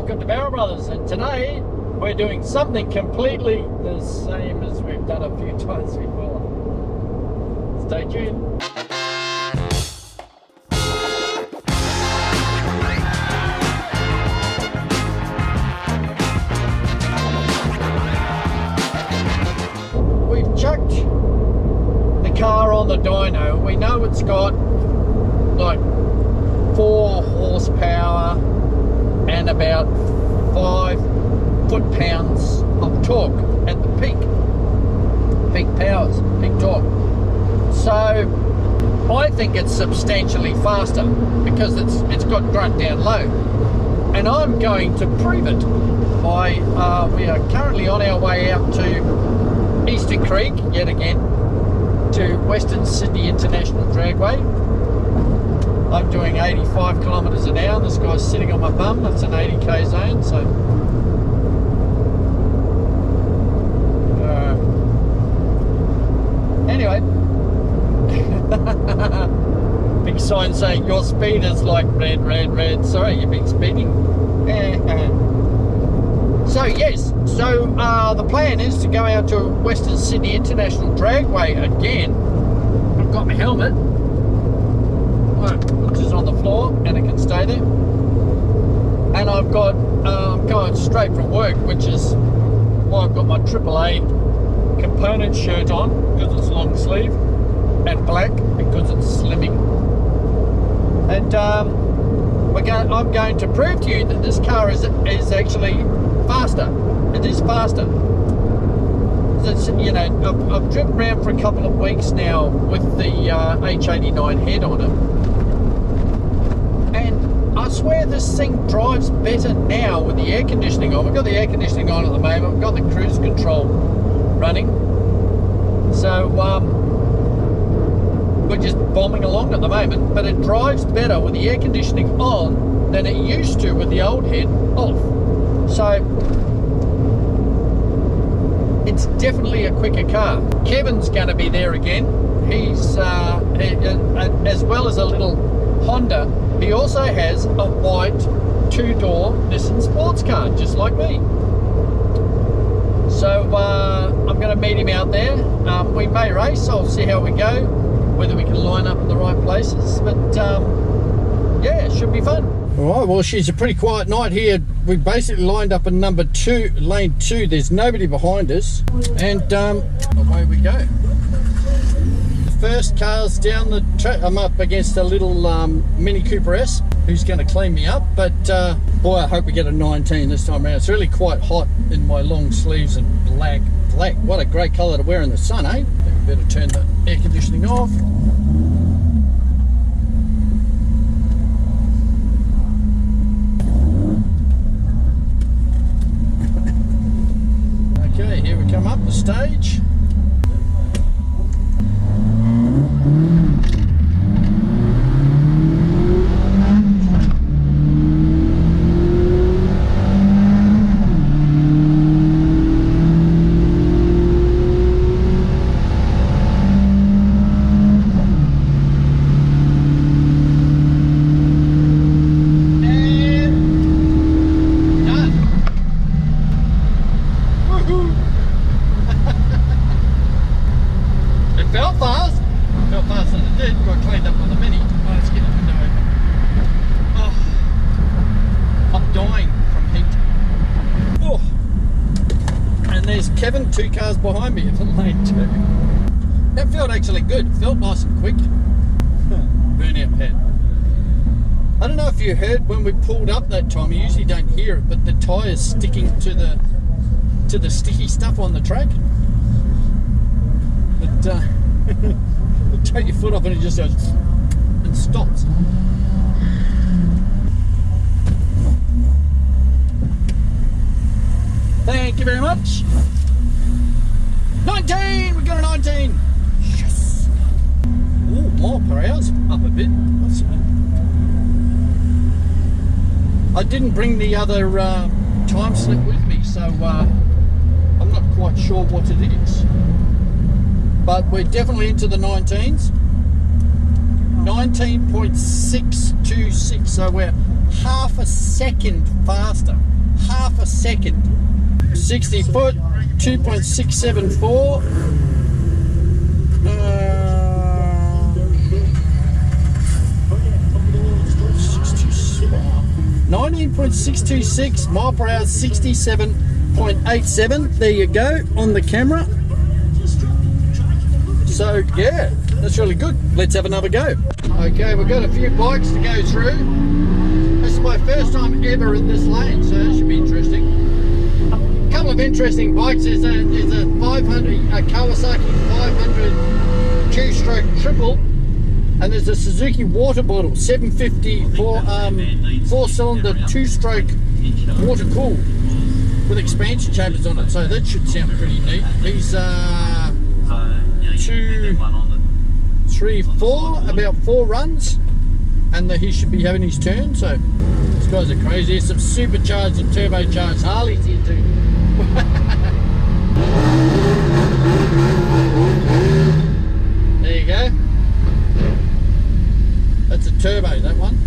welcome to Barrel Brothers, and today we're doing something completely the same as we've done a few times before. Stay tuned. We've chucked the car on the dyno. We know it's got like 4 horsepower and about 5 foot-pounds of torque at the peak powers, peak torque. So I think it's substantially faster because it's got grunt down low, and I'm going to prove it by we are currently on our way out to Eastern Creek yet again, to Western Sydney International Dragway. I'm doing 85 kilometres an hour. This guy's sitting on my bum. That's an 80k zone. So anyway, big sign saying your speed is like red, red, red. Sorry, you've been speeding. So yes, so the plan is to go out to Western Sydney International Dragway again. I've got my helmet, which is on the floor, and it can stay there. And I've got going straight from work, which is why I've got my AAA component shirt on, because it's long sleeve, and black because it's slimming. And I'm going to prove to you that this car is actually faster. It is faster. It's, you know, I've driven around for a couple of weeks now with the H89 head on it, and I swear this thing drives better now with the air conditioning on. We've got the air conditioning on at the moment. We've got the cruise control running, so we're just bombing along at the moment. But it drives better with the air conditioning on than it used to with the old head off. So it's definitely a quicker car. Kevin's going to be there again. He's as well as a little Honda, he also has a white 2-door Nissan sports car, just like me. So I'm going to meet him out there. We may race. I'll see how we go, whether we can line up in the right places. But yeah, it should be fun. All right, well, she's a pretty quiet night here. We basically lined up in lane 2. There's nobody behind us, and away we go. First car's down the track. I'm up against a little Mini Cooper S who's going to clean me up, but boy, I hope we get a 19 this time around. It's really quite hot in my long sleeves and black. What a great colour to wear in the sun, eh? I think we better turn the air conditioning off. Okay, here we come up the stage. Kevin, 2 cars behind me in lane 2. That felt actually good. It felt nice and quick. Burnout pad. I don't know if you heard when we pulled up that time. You usually don't hear it, but the tyres sticking to the sticky stuff on the track. But you take your foot off and it just goes and stops. Thank you very much. 19! We got a 19! Yes! Ooh, mile per hour's up a bit. That's it. I didn't bring the other time slip with me, so I'm not quite sure what it is. But we're definitely into the 19s. 19.626, so we're half a second faster second. 60 foot, 2.674. 19.626 mile per hour, 67.87. There you go on the camera. So yeah, that's really good. Let's have another go. Okay, we've got a few bikes to go through. This is my first time ever in this lane, so that should be interesting. A couple of interesting bikes. There's a 500, a Kawasaki 500 two-stroke triple, and there's a Suzuki water bottle 750 four-cylinder two-stroke water cooled with expansion chambers on it. So that should sound pretty neat. These are 2, 3, 4, about 4 runs, and he should be having his turn. So these guys are crazy. There's some supercharged and turbocharged Harleys here too. There you go. That's a turbo, that one.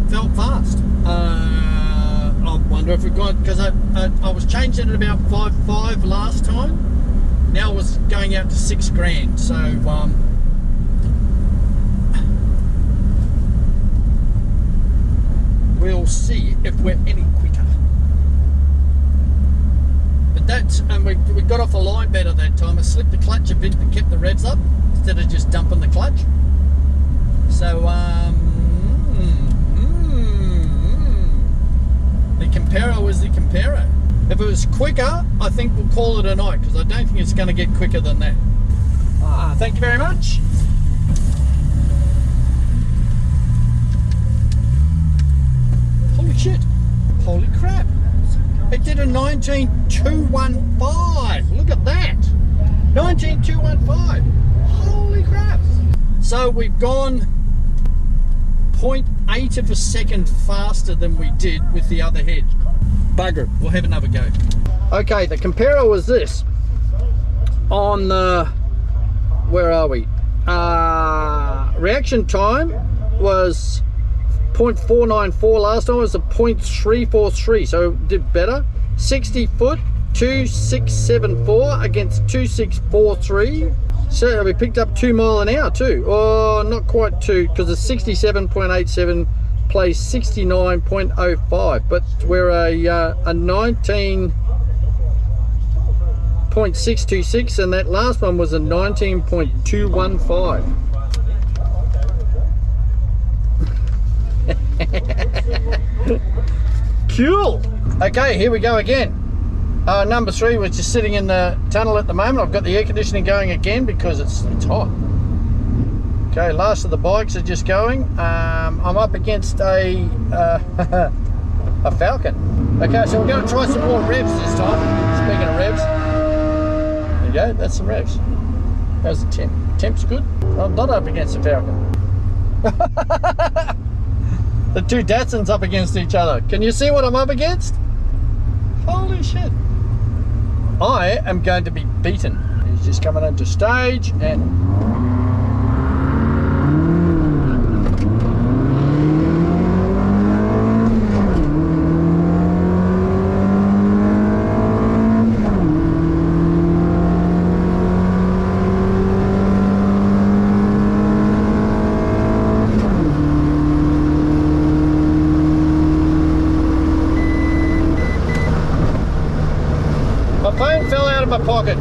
Felt fast. I wonder if it got, because I was changing at about 5.5 last time. Now it was going out to 6 grand. So we'll see if we're any quicker. But that's, and we got off the line better that time. I slipped the clutch a bit and kept the revs up instead of just dumping the clutch. So the Comparo is the Comparo. If it was quicker, I think we'll call it a night, because I don't think it's going to get quicker than that. Thank you very much. Holy shit. Holy crap. It did a 19.215. Look at that. 19.215. Holy crap. So we've gone 0.8 of a second faster than we did with the other head. Bugger it, we'll have another go. Okay, the Comparo was this. On the, where are we? Reaction time was 0.494 last time. It was a 0.343, so it did better. 60 foot, 2.674 against 2.643. So we picked up 2 mile an hour too. Oh, not quite 2, because the 67.87 plays 69.05, but we're a 19.626, and that last one was a 19.215. Cool. Okay, here we go again. Number 3 was just sitting in the tunnel at the moment. I've got the air conditioning going again because it's hot. Okay, last of the bikes are just going. I'm up against a Falcon. Okay, so we're going to try some more revs this time. Speaking of revs, there you go, that's some revs. How's the temp? Temp's good. I'm not up against a Falcon. The two Datsuns up against each other. Can you see what I'm up against? Holy shit. I am going to be beaten. He's just coming onto stage and my phone fell out of my pocket.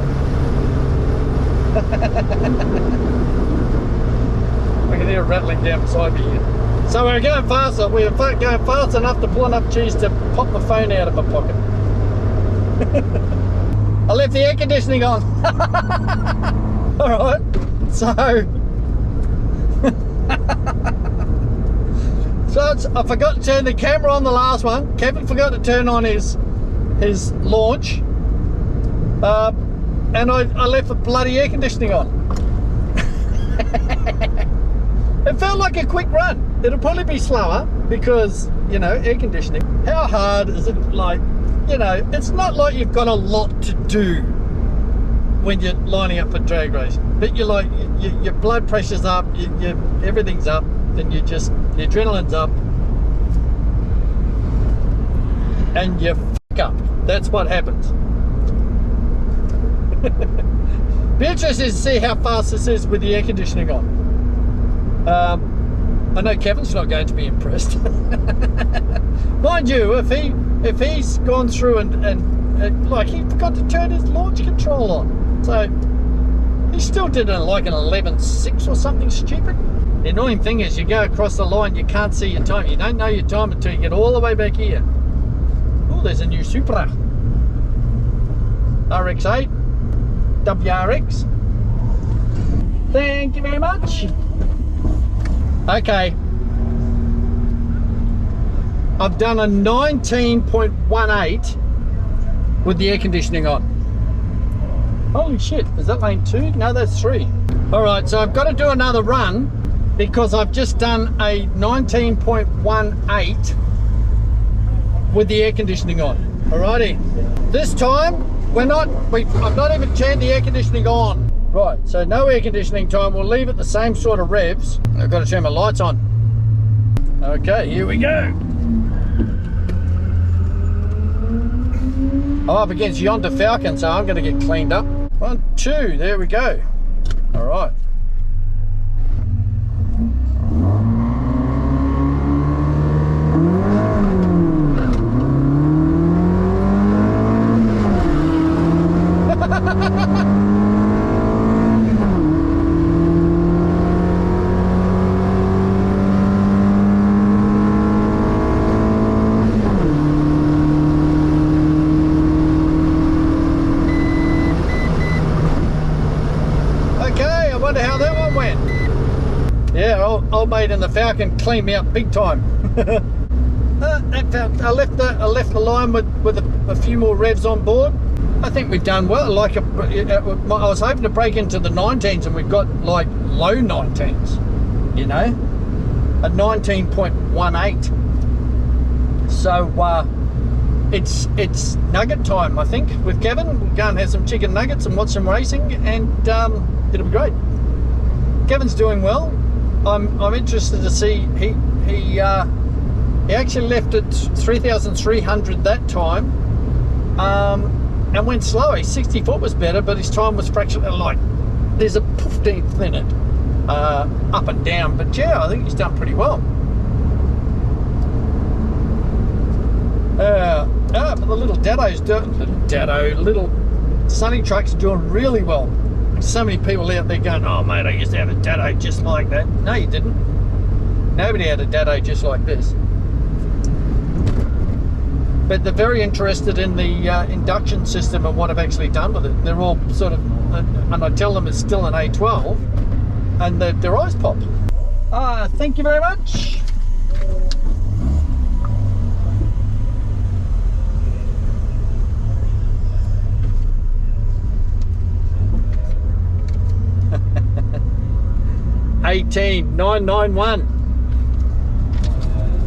I can hear it rattling down beside me here. So we're going faster. We're going fast enough to pull enough cheese to pop the phone out of my pocket. I left the air conditioning on. Alright, so I forgot to turn the camera on the last one. Kevin forgot to turn on his launch, and I left the bloody air conditioning on. It felt like a quick run. It'll probably be slower because, you know, air conditioning. How hard is it? Like, you know, it's not like you've got a lot to do when you're lining up for drag race, but you're like, your blood pressure's up, everything's up, and the adrenaline's up, and you fuck up. That's what happens. Be interested to see how fast this is with the air conditioning on. I know Kevin's not going to be impressed. Mind you, if he's gone through and like, he forgot to turn his launch control on, so he still did like an 11.6 or something stupid. The annoying thing is, you go across the line, you can't see your time. You don't know your time until you get all the way back here. Oh, there's a new Supra RX-8 WRX. Thank you very much. Okay, I've done a 19.18 with the air conditioning on. Holy shit, is that lane 2? No, that's 3. All right, so I've got to do another run because I've just done a 19.18 with the air conditioning on. Alrighty, this time I've not even turned the air conditioning on. Right, so no air conditioning time. We'll leave it the same sort of revs. I've got to turn my lights on. Okay, here we go. I'm up against yonder Falcon, so I'm going to get cleaned up. 1, 2, there we go. All right. Old mate in the Falcon cleaned me up big time. I left the line with a few more revs on board. I think we've done well. Like I was hoping to break into the 19s, and we've got like low 19s. You know, a 19.18. So it's nugget time, I think, with Kevin. We'll go and have some chicken nuggets and watch some racing, and it'll be great. Kevin's doing well. I'm interested to see, he actually left at 3,300 that time, and went slow. His 60 foot was better, but his time was fractionally, like, there's a 15th in it, up and down, but yeah, I think he's done pretty well. But the little little Sunny Truck's doing really well. So many people out there going, oh mate, I used to have a Datsun just like that. No, you didn't. Nobody had a Datsun just like this. But they're very interested in the induction system and what I've actually done with it. They're all sort of, and I tell them it's still an A12, and their eyes pop. Thank you very much. $18,991.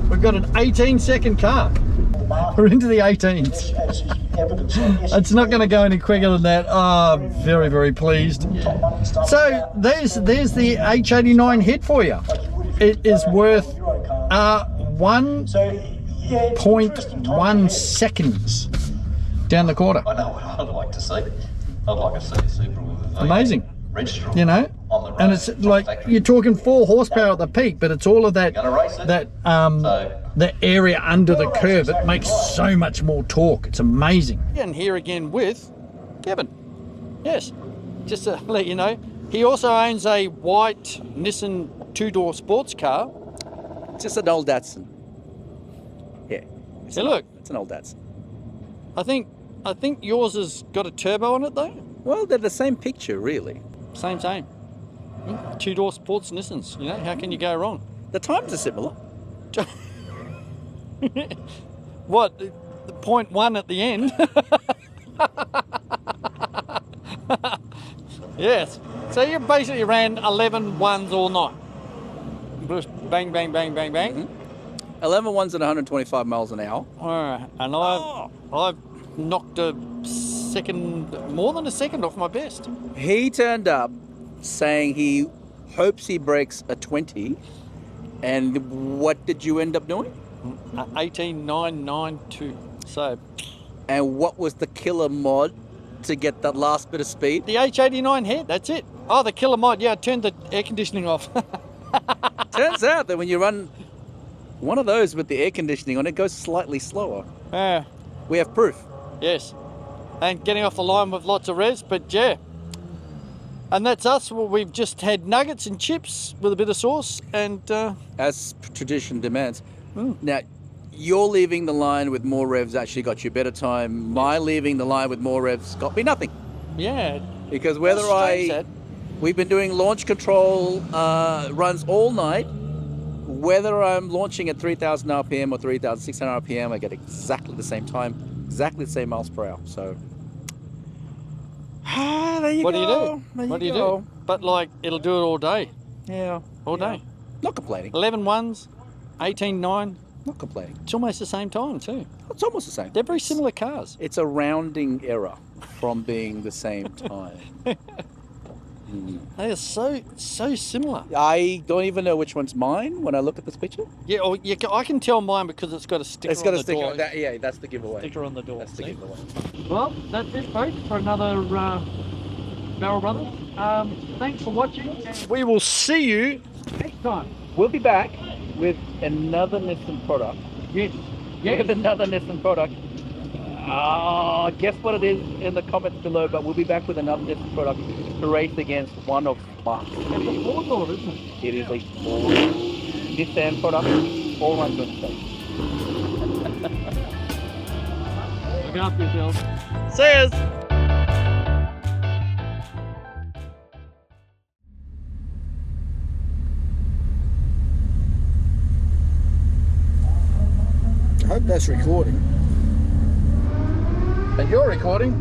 We've got an 18-second car. We're into the 18s. It's not going to go any quicker than that. Oh, I'm very, very pleased. So there's the H89 hit for you. It is worth 1.1 seconds down the quarter. I know what I'd like to see. I'd like to see a Supra with a amazing. You know, and it's like you're talking 4 horsepower at the peak, but it's all of that area under the curve. It makes so much more torque. It's amazing. And here again with Kevin. Yes. just to let you know. He also owns a white Nissan two-door sports car. Just an old Datsun. Yeah. Hey, look. It's an old Datsun. I think yours has got a turbo on it though. Well, they're the same picture, really. Same. Two-door sports Nissans. You know, how can you go wrong? The times are similar. What? The 0.1 at the end? Yes. So you basically ran 11 ones all night. Just bang, bang, bang, bang, bang. Mm-hmm. 11 ones at 125 miles an hour. All right. And I've knocked more than a second off my best. He turned up saying he hopes he breaks a 20. And what did you end up doing? 18,992. So. And what was the killer mod to get that last bit of speed? The H89 head, that's it. Oh, the killer mod. Yeah, I turned the air conditioning off. Turns out that when you run one of those with the air conditioning on, it goes slightly slower. Yeah. We have proof. Yes. And getting off the line with lots of revs, but yeah. And that's us. Well, we've just had nuggets and chips with a bit of sauce and... As tradition demands. Now, your leaving the line with more revs actually got you better time. My leaving the line with more revs got me nothing. Yeah. Because we've been doing launch control runs all night. Whether I'm launching at 3,000 RPM or 3,600 RPM, I get exactly the same time, exactly the same miles per hour. So, there you what go. What do you do? But like, it'll do it all day. Yeah. All day. Not complaining. 11 ones, 18.9. Not complaining. It's almost the same time too. It's almost the same. They're very similar cars. It's a rounding error from being the same time. They are so similar. I don't even know which one's mine when I look at this picture. Yeah, I can tell mine because it's got a sticker It's got on a the sticker. door. Yeah, that's the giveaway. Sticker on the door. That's the see? giveaway. Well, that's it, folks, for another Barrel Brothers. Thanks for watching. We will see you next time. We'll be back with another Nissan product. Yes. With another Nissan product. Guess what it is in the comments below, but we'll be back with another Nissan product to race against one of mine. It's a four-door, isn't it? It is a Ford Nissan product. All runs on the Look after yourselves. See ya. I hope that's recording. And you're recording.